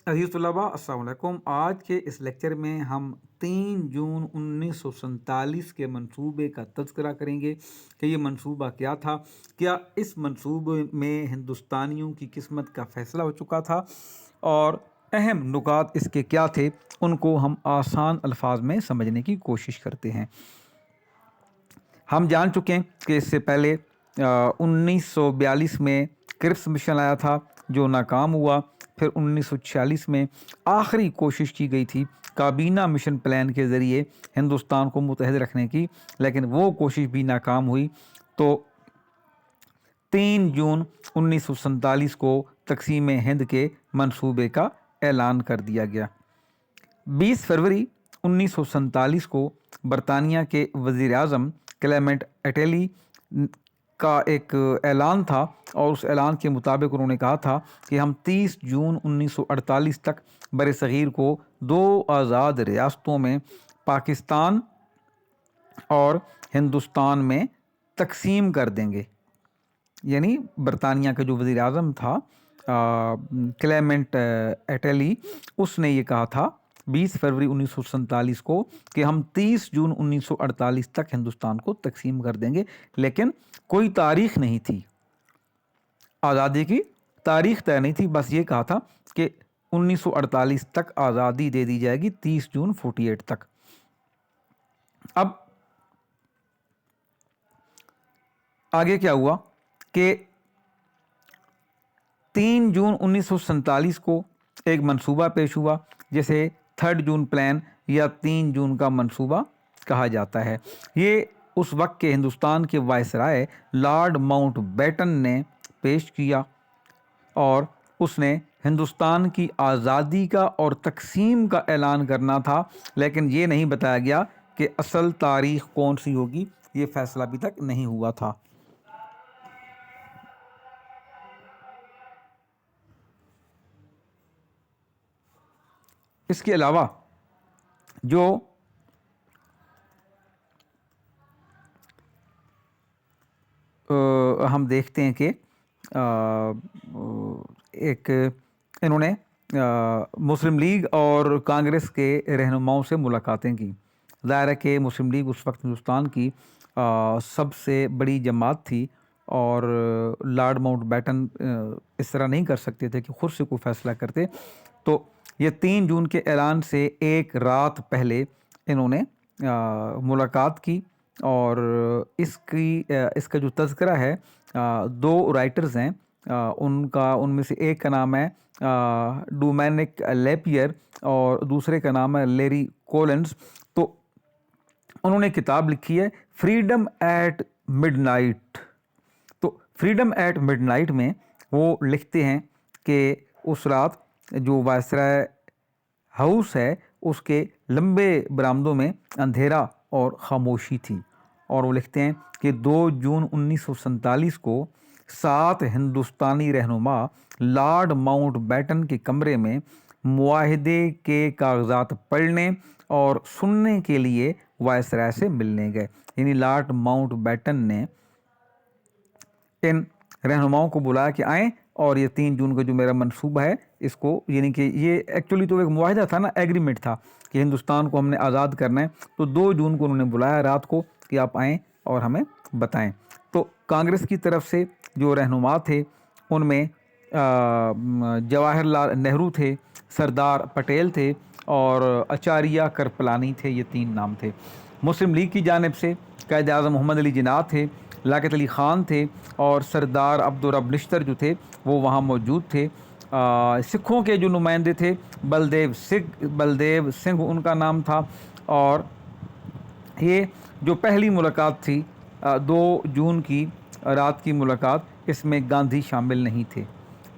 अज़ीज़ तलबा अस्सलाम वालेकुम। आज के इस लेक्चर में हम 3 जून 1947 के मंसूबे का तज़किरा करेंगे कि ये मंसूबा क्या था, क्या इस मंसूबे में हिंदुस्तानियों की किस्मत का फ़ैसला हो चुका था और अहम नुकात इसके क्या थे, उनको हम आसान अल्फाज में समझने की कोशिश करते हैं। हम जान चुके हैं कि इससे पहले 1942 में क्रिप्स मिशन आया था जो नाकाम हुआ। फिर 1946 में आखिरी कोशिश की गई थी काबीना मिशन प्लान के ज़रिए हिंदुस्तान को मुत्तहद रखने की, लेकिन वो कोशिश भी नाकाम हुई। तो 3 जून 1947 को तकसीम हिंद के मंसूबे का ऐलान कर दिया गया। 20 फरवरी 1947 को बरतानिया के वज़ीर आज़म क्लेमेंट एटेली का एक ऐलान था और उस ऐलान के मुताबिक उन्होंने कहा था कि हम 30 जून 1948 तक बरसग़ीर को 2 आज़ाद रियासतों में पाकिस्तान और हिंदुस्तान में तकसीम कर देंगे। यानी बरतानिया का जो वज़ीर आज़म था क्लेमेंट एटेली, उसने ये कहा था 20 फरवरी 1947 को कि हम 30 जून 1948 तक हिंदुस्तान को तकसीम कर देंगे, लेकिन कोई तारीख़ नहीं थी, आज़ादी की तारीख़ तय नहीं थी। बस ये कहा था कि 1948 तक आज़ादी दे दी जाएगी, 30 जून 48 तक। अब आगे क्या हुआ कि 3 जून 1947 को एक मंसूबा पेश हुआ जिसे 3 जून प्लान या 3 जून का मंसूबा कहा जाता है। ये उस वक्त के हिंदुस्तान के वायसराय लॉर्ड माउंट बैटन ने पेश किया और उसने हिंदुस्तान की आज़ादी का और तकसीम का ऐलान करना था, लेकिन ये नहीं बताया गया कि असल तारीख़ कौन सी होगी। ये फ़ैसला अभी तक नहीं हुआ था। इसके अलावा जो हम देखते हैं कि एक इन्होंने मुस्लिम लीग और कांग्रेस के रहनुमाओं से मुलाकातें की। ज़ाहिर है कि मुस्लिम लीग उस वक्त हिंदुस्तान की सबसे बड़ी जमात थी और लॉर्ड माउंट बैटन इस तरह नहीं कर सकते थे कि खुद से कोई फ़ैसला करते। तो ये 3 जून के ऐलान से एक रात पहले इन्होंने मुलाकात की और इसका जो तज़किरा है 2 राइटर्स हैं, उनमें से एक का नाम है डोमिनिक लेपियर और दूसरे का नाम है लैरी कोलिंस। तो उन्होंने किताब लिखी है फ्रीडम एट मिडनाइट। तो फ्रीडम एट मिडनाइट में वो लिखते हैं कि उस रात जो वायसराय हाउस है उसके लंबे बरामदों में अंधेरा और ख़ामोशी थी, और वो लिखते हैं कि 2 जून 1947 को 7 हिंदुस्तानी रहनुमा लॉर्ड माउंट बैटन के कमरे में मुआहदे के कागजात पढ़ने और सुनने के लिए वायसराय से मिलने गए। यानी लॉर्ड माउंट बैटन ने इन रहनुमाओं को बुलाया कि आएँ और ये 3 जून का जो मेरा मंसूबा है इसको, यानी कि ये एक्चुअली तो एक मुआहदा था ना, एग्रीमेंट था कि हिंदुस्तान को हमने आज़ाद करना है। तो 2 जून को उन्होंने बुलाया रात को कि आप आएँ और हमें बताएं। तो कांग्रेस की तरफ से जो रहनुमा थे उनमें जवाहरलाल नेहरू थे, सरदार पटेल थे और आचार्य कृपलानी थे। ये 3 नाम थे। मुस्लिम लीग की जानिब से कायद आज़म मोहम्मद अली जिन्ना थे, लियाकत अली ख़ान थे और सरदार अब्दुर्रब निश्तर जो थे वो वहाँ मौजूद थे। सिखों के जो नुमाइंदे थे बलदेव सिंह उनका नाम था। और ये जो पहली मुलाकात थी 2 जून की रात की मुलाकात, इसमें गांधी शामिल नहीं थे।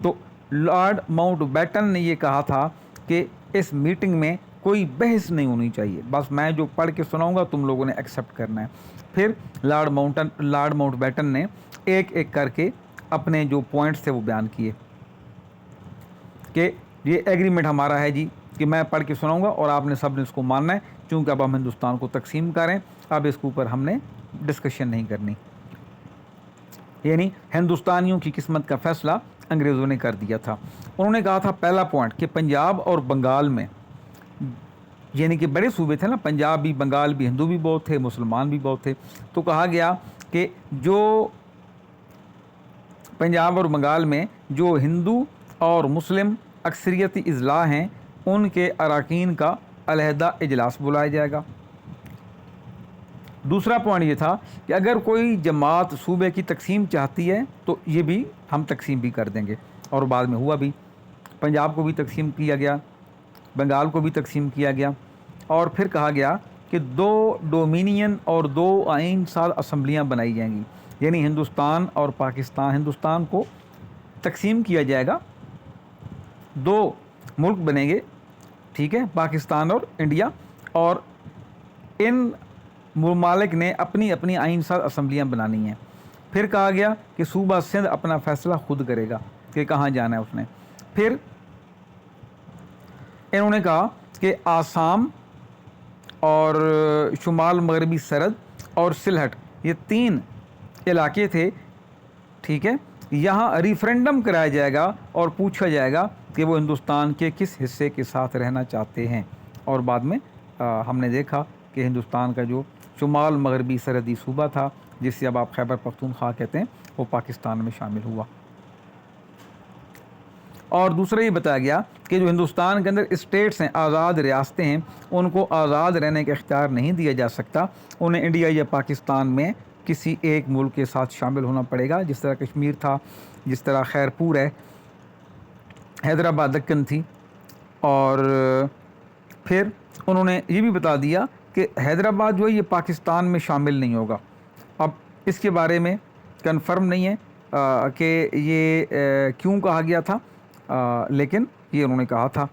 तो लॉर्ड माउंट बैटन ने ये कहा था कि इस मीटिंग में कोई बहस नहीं होनी चाहिए, बस मैं जो पढ़ के सुनाऊंगा तुम लोगों ने एक्सेप्ट करना है। फिर लॉर्ड माउंट बैटन ने एक एक करके अपने जो पॉइंट्स थे वो बयान किए कि ये एग्रीमेंट हमारा है जी कि मैं पढ़ के सुनाऊंगा और आपने सब ने इसको मानना है, क्योंकि अब हम हिंदुस्तान को तकसीम करें, अब इसके ऊपर हमने डिस्कशन नहीं करनी। यानी हिंदुस्तानियों की किस्मत का फ़ैसला अंग्रेज़ों ने कर दिया था। انہوں نے کہا تھا پہلا پوائنٹ کہ پنجاب اور بنگال میں، یعنی کہ بڑے صوبے تھے نا، پنجاب بھی بنگال بھی، ہندو بھی بہت تھے، مسلمان بھی بہت تھے، تو کہا گیا کہ جو پنجاب اور بنگال میں جو ہندو اور مسلم اکثریتی اضلاع ہیں ان کے اراکین کا علیحدہ اجلاس بلایا جائے گا۔ دوسرا پوائنٹ یہ تھا کہ اگر کوئی جماعت صوبے کی تقسیم چاہتی ہے تو یہ بھی ہم تقسیم بھی کر دیں گے، اور بعد میں ہوا بھی، پنجاب کو بھی تقسیم کیا گیا، بنگال کو بھی تقسیم کیا گیا، اور پھر کہا گیا کہ 2 ڈومینین اور 2 آئین ساز اسمبلیاں بنائی جائیں گی، یعنی ہندوستان اور پاکستان، ہندوستان کو تقسیم کیا جائے گا، 2 ملک بنیں گے، ٹھیک ہے، پاکستان اور انڈیا، اور ان ممالک نے اپنی اپنی آئین ساز اسمبلیاں بنانی ہیں۔ پھر کہا گیا کہ صوبہ سندھ اپنا فیصلہ خود کرے گا کہ کہاں جانا ہے اس نے۔ پھر انہوں نے کہا کہ آسام اور شمال مغربی سرحد اور سلہٹ، یہ 3 علاقے تھے، ٹھیک ہے، یہاں ریفرینڈم کرایا جائے گا اور پوچھا جائے گا کہ وہ ہندوستان کے کس حصے کے ساتھ رہنا چاہتے ہیں، اور بعد میں ہم نے دیکھا کہ ہندوستان کا جو شمال مغربی سرحدی صوبہ تھا جس سے اب آپ خیبر پختونخوا کہتے ہیں، وہ پاکستان میں شامل ہوا۔ اور دوسرا یہ بتایا گیا کہ جو ہندوستان کے اندر اسٹیٹس ہیں، آزاد ریاستیں ہیں، ان کو آزاد رہنے کا اختیار نہیں دیا جا سکتا، انہیں انڈیا یا پاکستان میں کسی ایک ملک کے ساتھ شامل ہونا پڑے گا، جس طرح کشمیر تھا، جس طرح خیرپور ہے، حیدرآباد دکن تھی۔ اور پھر انہوں نے یہ بھی بتا دیا کہ حیدرآباد جو ہے یہ پاکستان میں شامل نہیں ہوگا۔ اب اس کے بارے میں کنفرم نہیں ہے کہ یہ کیوں کہا گیا تھا، لیکن یہ انہوں نے کہا تھا۔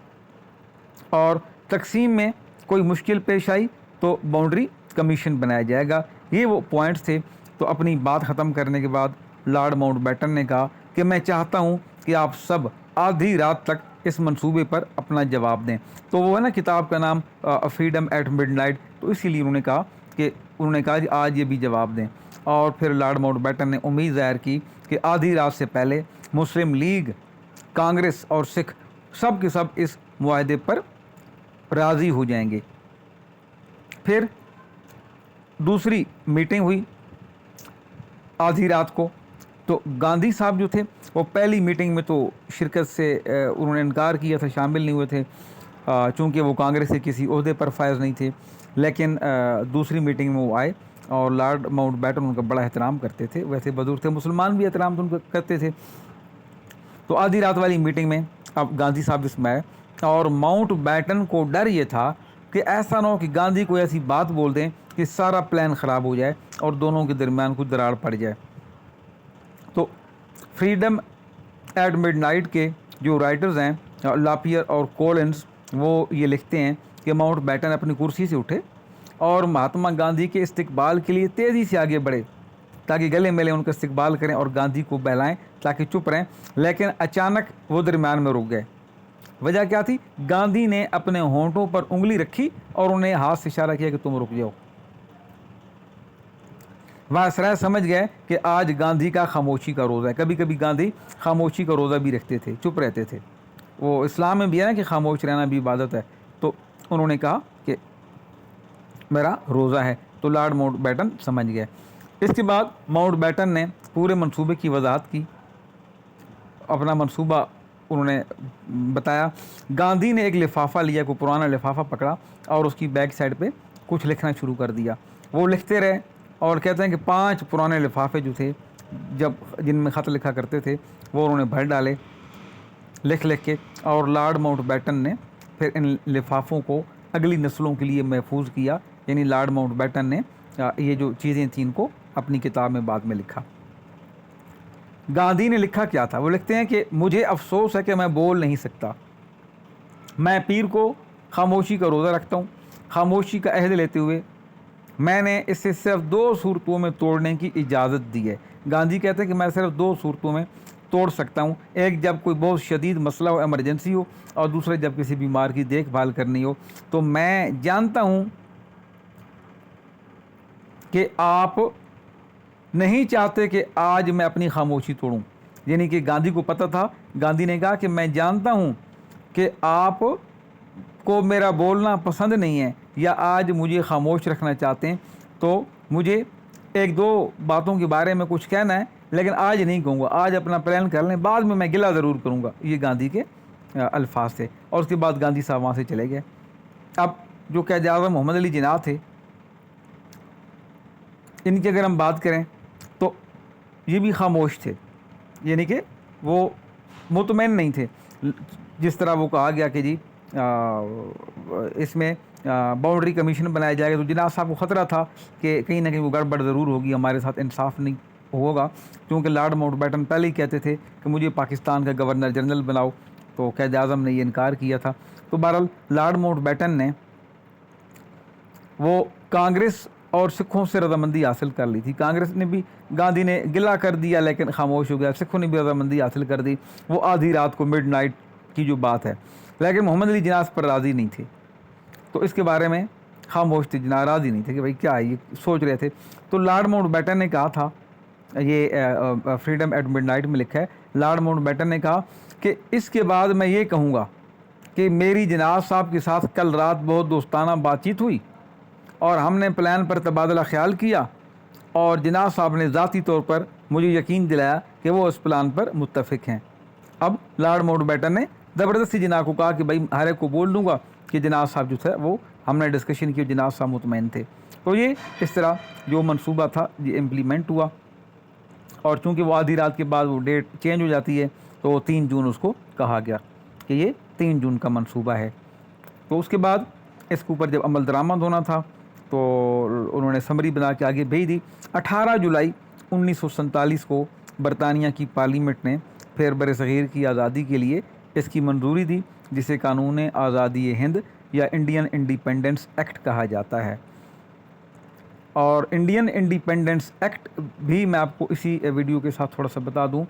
اور تقسیم میں کوئی مشکل پیش آئی تو باؤنڈری کمیشن بنایا جائے گا۔ یہ وہ پوائنٹس تھے۔ تو اپنی بات ختم کرنے کے بعد لارڈ ماؤنٹ بیٹن نے کہا کہ میں چاہتا ہوں کہ آپ سب آدھی رات تک اس منصوبے پر اپنا جواب دیں۔ تو وہ ہے نا کتاب کا نام فریڈم ایٹ مڈ نائٹ، تو اسی لیے انہوں نے کہا کہ آج یہ بھی جواب دیں۔ اور پھر لارڈ ماؤنٹ بیٹن نے امید ظاہر کی کہ آدھی رات سے پہلے مسلم لیگ، کانگریس اور سکھ سب کے سب اس معاہدے پر راضی ہو جائیں گے۔ پھر دوسری میٹنگ ہوئی آدھی رات کو، تو گاندھی صاحب جو تھے وہ پہلی میٹنگ میں تو شرکت سے انہوں نے انکار کیا تھا، شامل نہیں ہوئے تھے، چونکہ وہ کانگریس کے کسی عہدے پر فائز نہیں تھے۔ لیکن دوسری میٹنگ میں وہ آئے، اور لارڈ ماؤنٹ بیٹن ان کا بڑا احترام کرتے تھے، ویسے بزرگ تھے، مسلمان بھی احترام ان کا کرتے تھے۔ تو آدھی رات والی میٹنگ میں اب گاندھی صاحب اس میں آئے، اور ماؤنٹ بیٹن کو ڈر یہ تھا کہ ایسا نہ ہو کہ گاندھی کو ایسی بات بول دیں کہ سارا پلان خراب ہو جائے اور دونوں کے درمیان کوئی دراڑ پڑ جائے۔ تو فریڈم ایٹ مڈ نائٹ کے جو رائٹرز ہیں لاپیئر اور کولنز، وہ یہ لکھتے ہیں کہ ماؤنٹ بیٹن اپنی کرسی سے اٹھے اور مہاتما گاندھی کے استقبال کے لیے تیزی سے آگے بڑھے تاکہ گلے ملے ان کا استقبال کریں اور گاندھی کو بہلائیں تاکہ چپ رہیں، لیکن اچانک وہ درمیان میں رک گئے۔ وجہ کیا تھی؟ گاندھی نے اپنے ہونٹوں پر انگلی رکھی اور انہیں ہاتھ سے اشارہ کیا کہ تم رک جاؤ۔ وائسرائے سمجھ گئے کہ آج گاندھی کا خاموشی کا روزہ ہے۔ کبھی کبھی گاندھی خاموشی کا روزہ بھی رکھتے تھے، چپ رہتے تھے، وہ اسلام میں بھی ہے نا کہ خاموش رہنا بھی عبادت ہے۔ تو انہوں نے کہا کہ میرا روزہ ہے، تو لارڈ ماؤنٹ بیٹن سمجھ گئے۔ اس کے بعد ماؤنٹ بیٹن نے پورے منصوبے کی وضاحت کی، اپنا منصوبہ انہوں نے بتایا۔ گاندھی نے ایک لفافہ لیا، کوئی پرانا لفافہ پکڑا اور اس کی بیک سائڈ پہ کچھ لکھنا شروع کر دیا۔ وہ لکھتے رہے اور کہتے ہیں کہ 5 پرانے لفافے جو تھے جن میں خط لکھا کرتے تھے وہ انہوں نے بھر ڈالے لکھ کے، اور لارڈ ماؤنٹ بیٹن نے پھر ان لفافوں کو اگلی نسلوں کے لیے محفوظ کیا، یعنی لارڈ ماؤنٹ بیٹن نے یہ جو چیزیں تھیں ان کو اپنی کتاب میں بعد میں لکھا۔ گاندھی نے لکھا کیا تھا؟ وہ لکھتے ہیں کہ مجھے افسوس ہے کہ میں بول نہیں سکتا، میں پیر کو خاموشی کا روزہ رکھتا ہوں، خاموشی کا عہد لیتے ہوئے میں نے اسے صرف 2 صورتوں میں توڑنے کی اجازت دی ہے۔ گاندھی کہتے ہیں کہ میں صرف 2 صورتوں میں توڑ سکتا ہوں، ایک جب کوئی بہت شدید مسئلہ ہو، ایمرجنسی ہو، اور دوسرے جب کسی بیمار کی دیکھ بھال کرنی ہو۔ تو میں جانتا ہوں کہ آپ نہیں چاہتے کہ آج میں اپنی خاموشی توڑوں، यानी कि गांधी को पता था, गांधी ने कहा कि मैं जानता हूँ कि आप को मेरा बोलना पसंद नहीं है या आज मुझे खामोश रखना चाहते हैं, तो मुझे एक दो बातों के बारे में कुछ कहना है, लेकिन आज नहीं कहूँगा, आज अपना प्लान कर लें, बाद में मैं गिला ज़रूर करूँगा। ये गांधी के अल्फाज थे। और उसके बाद गांधी साहब वहाँ से चले गए। अब जो क़ायद आज़म मोहम्मद अली जिन्ना थे, इनकी अगर हम बात करें तो ये भी खामोश थे, यानी कि वो मुतमईन नहीं थे। जिस तरह वो कहा गया कि जी इसमें बाउंड्री कमीशन बनाया जाएगा, तो जिन्ना साहब को ख़तरा था कि कहीं ना कहीं वो गड़बड़ ज़रूर होगी, हमारे साथ इंसाफ नहीं होगा, क्योंकि लॉर्ड माउंटबेटन पहले ही कहते थे कि मुझे पाकिस्तान का गवर्नर जनरल बनाओ, तो क़ायद आज़म ने ये इनकार किया था। तो बहरहाल लॉर्ड माउंटबेटन ने वो कांग्रेस और सिखों से रजामंदी हासिल कर ली थी। कांग्रेस ने भी, गांधी ने गिला कर दिया लेकिन खामोश हो गया, सिखों ने भी रजामंदी हासिल कर दी, वो आधी रात को मिडनाइट की जो बात है, लेकिन मोहम्मद अली जिन्ना पर राज़ी नहीं थे, तो इसके बारे में खामोश थे, जिन्ना राज़ी नहीं थे कि भाई क्या है, ये सोच रहे थे। तो लॉर्ड माउंटबेटन ने कहा था, ये फ्रीडम एट मिडनाइट में लिखा है, लॉर्ड माउंटबेटन ने कहा कि इसके बाद मैं ये कहूँगा कि मेरी जिन्ना साहब के साथ कल रात बहुत दोस्ताना बातचीत हुई और हमने प्लान पर तबादला ख्याल किया, और जिन्ना साहब ने ज़ाती तौर पर मुझे यकीन दिलाया कि वो इस प्लान पर मुत्तफिक हैं। अब लॉर्ड माउंटबेटन ने ज़बरदस्ती जिन्ना को कहा कि भाई हर एक को बोल दूँगा कि जिन्ना साहब जो थे वो हमने डिस्कशन की, जिन्ना साहब मुतमईन थे। तो ये इस तरह जो मंसूबा था ये इम्प्लीमेंट हुआ, और चूँकि वो आधी रात के बाद वो डेट चेंज हो जाती है, तो 3 जून उसको कहा गया कि ये 3 जून का मंसूबा है। तो उसके बाद इसके ऊपर जब अमल दरामद होना था तो उन्होंने समरी बना के आगे भेज दी। 18 जुलाई 1947 को बरतानिया की पार्लियामेंट ने फिर बरसग़ीर की आज़ादी के लिए इसकी मंजूरी दी, जिसे कानून आज़ादी हिंद या इंडियन इंडिपेंडेंस एक्ट कहा जाता है। और इंडियन इंडिपेंडेंस एक्ट भी मैं आपको इसी वीडियो के साथ थोड़ा सा बता दूं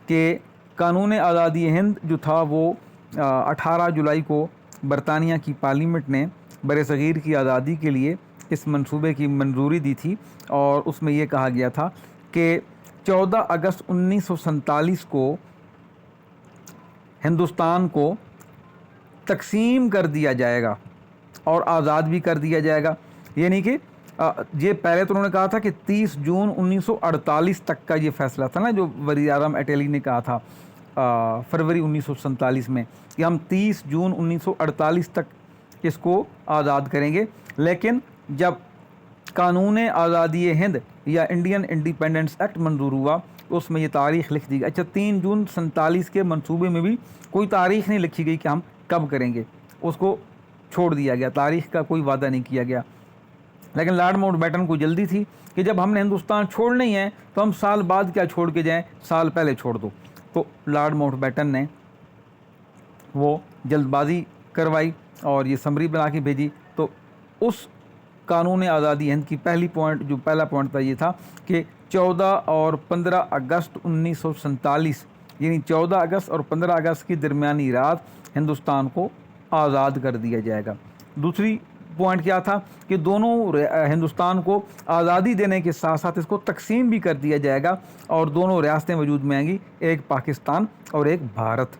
कि कानून आज़ादी हिंद जो था वो 18 जुलाई को बरतानिया की पार्लियामेंट ने बरसग़ीर की आज़ादी के लिए इस मंसूबे की मंजूरी दी थी, और उसमें ये कहा गया था कि 14 अगस्त 1947 को हिंदुस्तान को तकसीम कर दिया जाएगा और आज़ाद भी कर दिया जाएगा। यानी कि ये पहले तो उन्होंने कहा था कि 30 जून 1948 तक का ये फ़ैसला था ना, जो वज़ीर आज़म अटेली ने कहा था फरवरी 1947 में कि हम 30 जून 1948 तक इसको आज़ाद करेंगे। लेकिन जब कानून आज़ादी हिंद या इंडियन इंडिपेंडेंस एक्ट मंजूर हुआ तो उसमें ये तारीख़ लिख दी गई। अच्छा, 3 जून 47 के मंसूबे में भी कोई तारीख़ नहीं लिखी गई कि हम कब करेंगे, उसको छोड़ दिया गया, तारीख़ का कोई वादा नहीं किया गया। लेकिन लॉर्ड माउंटबेटन को जल्दी थी कि जब हमने हिंदुस्तान छोड़ना ही है तो हम साल बाद क्या छोड़ के जाएं, साल पहले छोड़ दो। तो लॉर्ड माउंटबेटन ने वो जल्दबाजी करवाई और ये समरी बना के भेजी। तो उस कानून आज़ादी हिंद की पहला पॉइंट था, ये था कि 14 और 15 अगस्त 1947 यानी 14 अगस्त और 15 अगस्त की दरमियानी रात हिंदुस्तान को आज़ाद कर दिया जाएगा। दूसरी पॉइंट क्या था कि दोनों हिंदुस्तान को आज़ादी देने के साथ साथ इसको तकसीम भी कर दिया जाएगा और दोनों रियासतें वजूद में आएंगी, एक पाकिस्तान और एक भारत।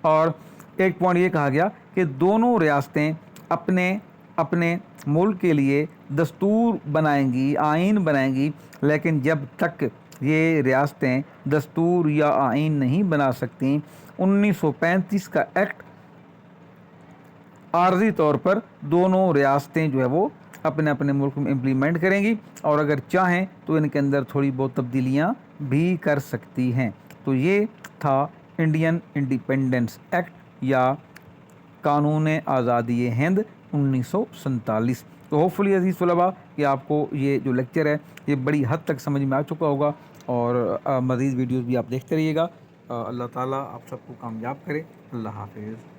और एक पॉइंट ये कहा गया कि दोनों रियासतें अपने अपने मुल्क के लिए दस्तूर बनाएंगी, आइन बनाएंगी, लेकिन जब तक ये रियासतें दस्तूर या आइन नहीं बना सकती, 1935 का एक्ट आर्जी तौर पर दोनों रियासतें जो है वो अपने अपने मुल्क में इम्प्लीमेंट करेंगी, और अगर चाहें तो इनके अंदर थोड़ी बहुत तब्दीलियां भी कर सकती हैं। तो ये था इंडियन इंडिपेंडेंस एक्ट या कानून आज़ादी हिंद 1947। तो होपफुली अजीज़ तलबा कि आपको ये जो लेक्चर है ये बड़ी हद तक समझ में आ चुका होगा, और मज़ीद वीडियोज़ भी आप देखते रहिएगा। अल्लाह ताला आप सबको कामयाब करे। अल्लाह हाफिज़।